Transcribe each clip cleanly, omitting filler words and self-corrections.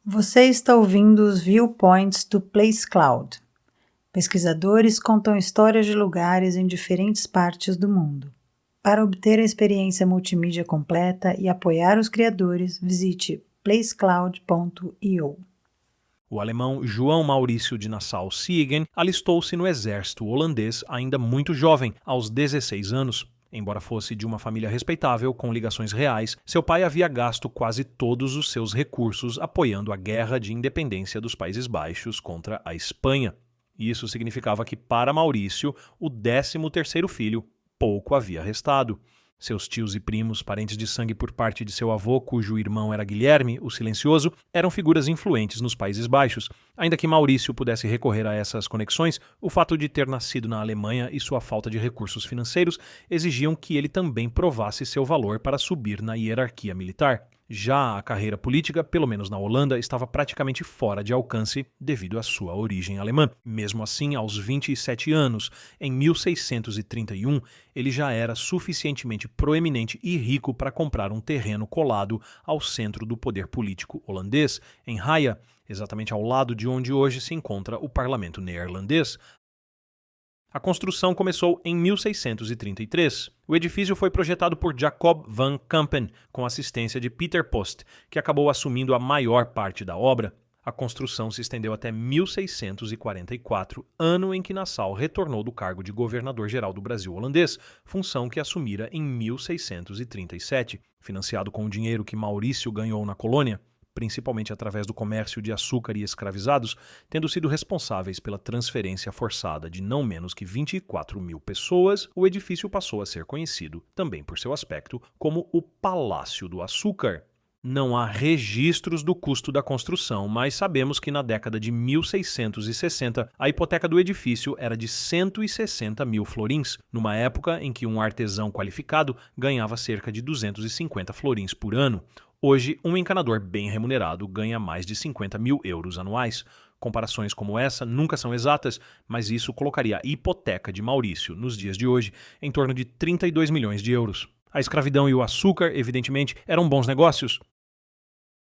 Você está ouvindo os Viewpoints do Place Cloud. Pesquisadores contam histórias de lugares em diferentes partes do mundo. Para obter a experiência multimídia completa e apoiar os criadores, visite placecloud.io. O alemão João Maurício de Nassau-Siegen alistou-se no exército holandês ainda muito jovem, aos 16 anos. Embora fosse de uma família respeitável, com ligações reais, seu pai havia gasto quase todos os seus recursos apoiando a guerra de independência dos Países Baixos contra a Espanha. Isso significava que, para Maurício, o 13º filho pouco havia restado. Seus tios e primos, parentes de sangue por parte de seu avô, cujo irmão era Guilherme, o Silencioso, eram figuras influentes nos Países Baixos. Ainda que Maurício pudesse recorrer a essas conexões, o fato de ter nascido na Alemanha e sua falta de recursos financeiros exigiam que ele também provasse seu valor para subir na hierarquia militar. Já a carreira política, pelo menos na Holanda, estava praticamente fora de alcance devido à sua origem alemã. Mesmo assim, aos 27 anos, em 1631, ele já era suficientemente proeminente e rico para comprar um terreno colado ao centro do poder político holandês, em Haia, exatamente ao lado de onde hoje se encontra o parlamento neerlandês. A construção começou em 1633. O edifício foi projetado por Jacob van Campen, com assistência de Pieter Post, que acabou assumindo a maior parte da obra. A construção se estendeu até 1644, ano em que Nassau retornou do cargo de governador-geral do Brasil holandês, função que assumira em 1637. Financiado com o dinheiro que Maurício ganhou na colônia, principalmente através do comércio de açúcar e escravizados, tendo sido responsáveis pela transferência forçada de não menos que 24 mil pessoas, o edifício passou a ser conhecido, também por seu aspecto, como o Palácio do Açúcar. Não há registros do custo da construção, mas sabemos que na década de 1660 a hipoteca do edifício era de 160 mil florins, numa época em que um artesão qualificado ganhava cerca de 250 florins por ano. Hoje, um encanador bem remunerado ganha mais de 50 mil euros anuais. Comparações como essa nunca são exatas, mas isso colocaria a hipoteca de Maurício, nos dias de hoje, em torno de 32 milhões de euros. A escravidão e o açúcar, evidentemente, eram bons negócios.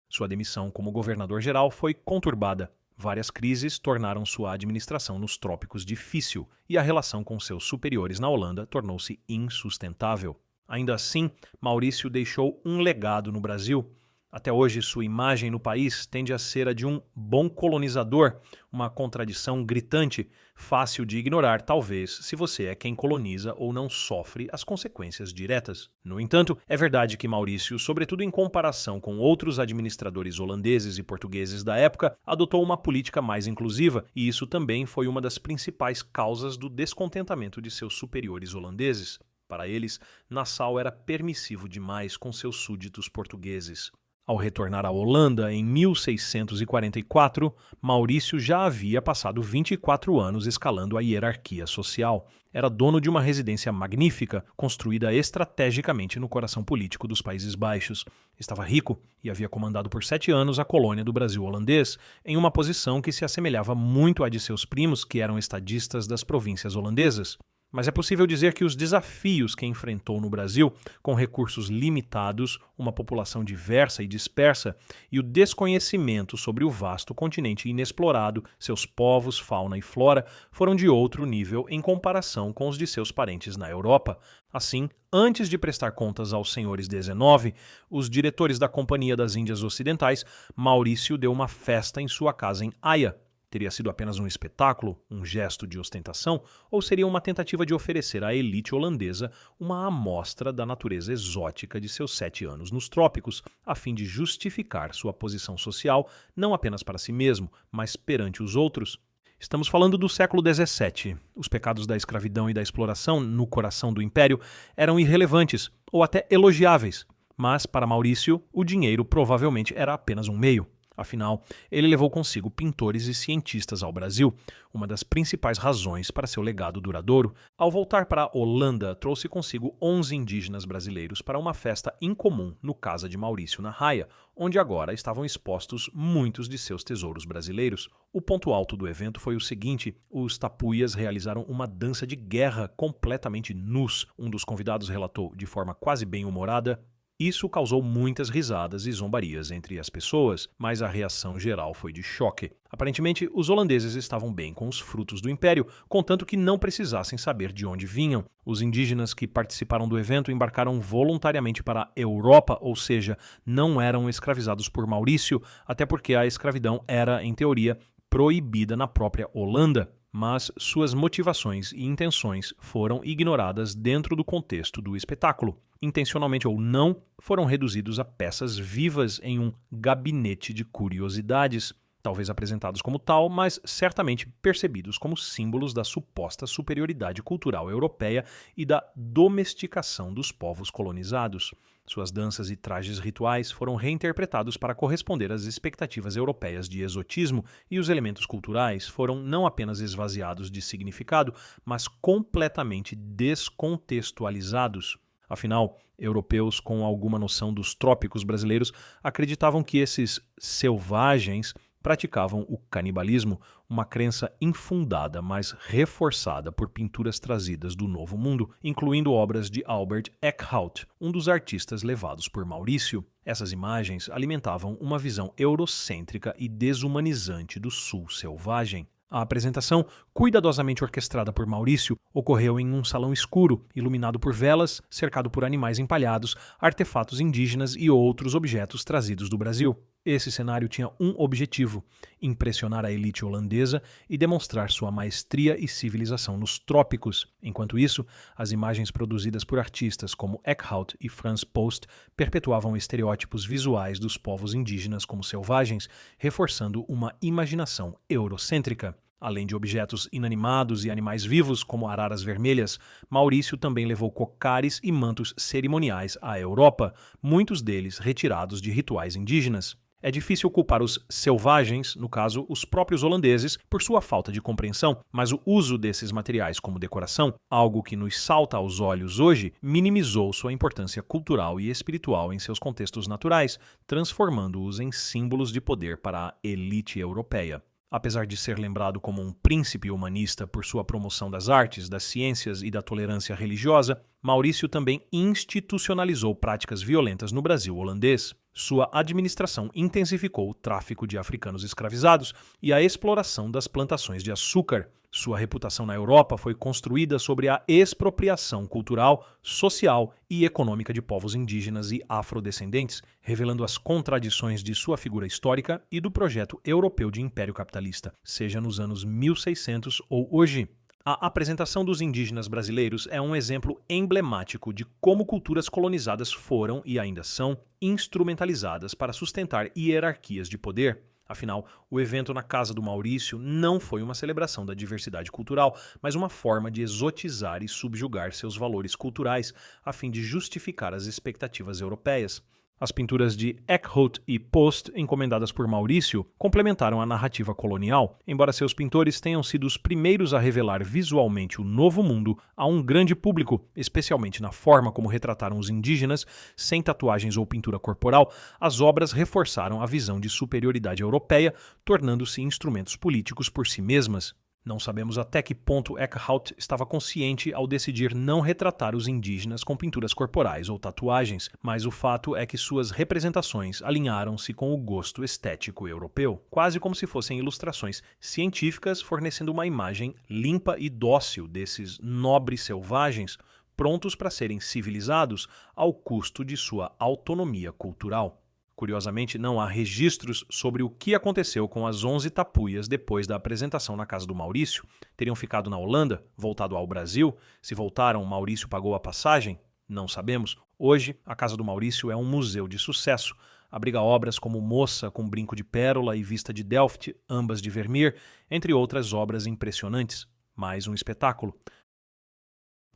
Sua demissão como governador-geral foi conturbada. Várias crises tornaram sua administração nos trópicos difícil e a relação com seus superiores na Holanda tornou-se insustentável. Ainda assim, Maurício deixou um legado no Brasil. Até hoje, sua imagem no país tende a ser a de um bom colonizador, uma contradição gritante, fácil de ignorar, talvez, se você é quem coloniza ou não sofre as consequências diretas. No entanto, é verdade que Maurício, sobretudo em comparação com outros administradores holandeses e portugueses da época, adotou uma política mais inclusiva, e isso também foi uma das principais causas do descontentamento de seus superiores holandeses. Para eles, Nassau era permissivo demais com seus súditos portugueses. Ao retornar à Holanda em 1644, Maurício já havia passado 24 anos escalando a hierarquia social. Era dono de uma residência magnífica, construída estrategicamente no coração político dos Países Baixos. Estava rico e havia comandado por 7 anos a colônia do Brasil holandês, em uma posição que se assemelhava muito à de seus primos, que eram estadistas das províncias holandesas. Mas é possível dizer que os desafios que enfrentou no Brasil, com recursos limitados, uma população diversa e dispersa, e o desconhecimento sobre o vasto continente inexplorado, seus povos, fauna e flora, foram de outro nível em comparação com os de seus parentes na Europa. Assim, antes de prestar contas aos senhores 19, os diretores da Companhia das Índias Ocidentais, Maurício deu uma festa em sua casa em Haia. Teria sido apenas um espetáculo, um gesto de ostentação, ou seria uma tentativa de oferecer à elite holandesa uma amostra da natureza exótica de seus 7 anos nos trópicos, a fim de justificar sua posição social não apenas para si mesmo, mas perante os outros? Estamos falando do século XVII. Os pecados da escravidão e da exploração no coração do império eram irrelevantes ou até elogiáveis, mas para Maurício o dinheiro provavelmente era apenas um meio. Afinal, ele levou consigo pintores e cientistas ao Brasil, uma das principais razões para seu legado duradouro. Ao voltar para a Holanda, trouxe consigo 11 indígenas brasileiros para uma festa incomum no Casa de Maurício na Haia, onde agora estavam expostos muitos de seus tesouros brasileiros. O ponto alto do evento foi o seguinte: os tapuias realizaram uma dança de guerra completamente nus. Um dos convidados relatou de forma quase bem-humorada: Isso causou muitas risadas e zombarias entre as pessoas, mas a reação geral foi de choque. Aparentemente, os holandeses estavam bem com os frutos do império, contanto que não precisassem saber de onde vinham. Os indígenas que participaram do evento embarcaram voluntariamente para a Europa, ou seja, não eram escravizados por Maurício, até porque a escravidão era, em teoria, proibida na própria Holanda. Mas suas motivações e intenções foram ignoradas dentro do contexto do espetáculo. Intencionalmente ou não, foram reduzidos a peças vivas em um gabinete de curiosidades, talvez apresentados como tal, mas certamente percebidos como símbolos da suposta superioridade cultural europeia e da domesticação dos povos colonizados. Suas danças e trajes rituais foram reinterpretados para corresponder às expectativas europeias de exotismo, e os elementos culturais foram não apenas esvaziados de significado, mas completamente descontextualizados. Afinal, europeus com alguma noção dos trópicos brasileiros acreditavam que esses selvagens praticavam o canibalismo, uma crença infundada, mas reforçada por pinturas trazidas do Novo Mundo, incluindo obras de Albert Eckhout, um dos artistas levados por Maurício. Essas imagens alimentavam uma visão eurocêntrica e desumanizante do sul selvagem. A apresentação, cuidadosamente orquestrada por Maurício, ocorreu em um salão escuro, iluminado por velas, cercado por animais empalhados, artefatos indígenas e outros objetos trazidos do Brasil. Esse cenário tinha um objetivo: impressionar a elite holandesa e demonstrar sua maestria e civilização nos trópicos. Enquanto isso, as imagens produzidas por artistas como Eckhout e Frans Post perpetuavam estereótipos visuais dos povos indígenas como selvagens, reforçando uma imaginação eurocêntrica. Além de objetos inanimados e animais vivos, como araras vermelhas, Maurício também levou cocares e mantos cerimoniais à Europa, muitos deles retirados de rituais indígenas. É difícil culpar os selvagens, no caso, os próprios holandeses, por sua falta de compreensão, mas o uso desses materiais como decoração, algo que nos salta aos olhos hoje, minimizou sua importância cultural e espiritual em seus contextos naturais, transformando-os em símbolos de poder para a elite europeia. Apesar de ser lembrado como um príncipe humanista por sua promoção das artes, das ciências e da tolerância religiosa, Maurício também institucionalizou práticas violentas no Brasil holandês. Sua administração intensificou o tráfico de africanos escravizados e a exploração das plantações de açúcar. Sua reputação na Europa foi construída sobre a expropriação cultural, social e econômica de povos indígenas e afrodescendentes, revelando as contradições de sua figura histórica e do projeto europeu de império capitalista, seja nos anos 1600 ou hoje. A apresentação dos indígenas brasileiros é um exemplo emblemático de como culturas colonizadas foram e ainda são instrumentalizadas para sustentar hierarquias de poder. Afinal, o evento na casa do Maurício não foi uma celebração da diversidade cultural, mas uma forma de exotizar e subjugar seus valores culturais a fim de justificar as expectativas europeias. As pinturas de Eckhout e Post, encomendadas por Maurício, complementaram a narrativa colonial, embora seus pintores tenham sido os primeiros a revelar visualmente o Novo Mundo a um grande público, especialmente na forma como retrataram os indígenas, sem tatuagens ou pintura corporal. As obras reforçaram a visão de superioridade europeia, tornando-se instrumentos políticos por si mesmas. Não sabemos até que ponto Eckhout estava consciente ao decidir não retratar os indígenas com pinturas corporais ou tatuagens, mas o fato é que suas representações alinharam-se com o gosto estético europeu, quase como se fossem ilustrações científicas fornecendo uma imagem limpa e dócil desses nobres selvagens, prontos para serem civilizados ao custo de sua autonomia cultural. Curiosamente, não há registros sobre o que aconteceu com as 11 tapuias depois da apresentação na casa do Maurício. Teriam ficado na Holanda, voltado ao Brasil? Se voltaram, Maurício pagou a passagem? Não sabemos. Hoje, a casa do Maurício é um museu de sucesso. Abriga obras como Moça com Brinco de Pérola e Vista de Delft, ambas de Vermeer, entre outras obras impressionantes. Mais um espetáculo.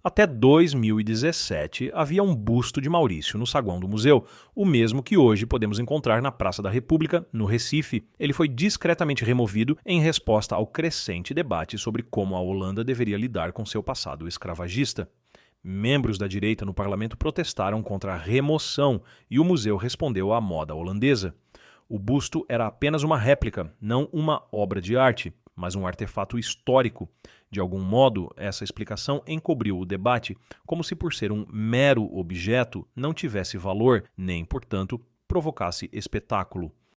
Até 2017, havia um busto de Maurício no saguão do museu, o mesmo que hoje podemos encontrar na Praça da República, no Recife. Ele foi discretamente removido em resposta ao crescente debate sobre como a Holanda deveria lidar com seu passado escravagista. Membros da direita no parlamento protestaram contra a remoção e o museu respondeu à moda holandesa. O busto era apenas uma réplica, não uma obra de arte. mas um artefato histórico. De algum modo, essa explicação encobriu o debate, como se por ser um mero objeto não tivesse valor, nem, portanto, provocasse espetáculo.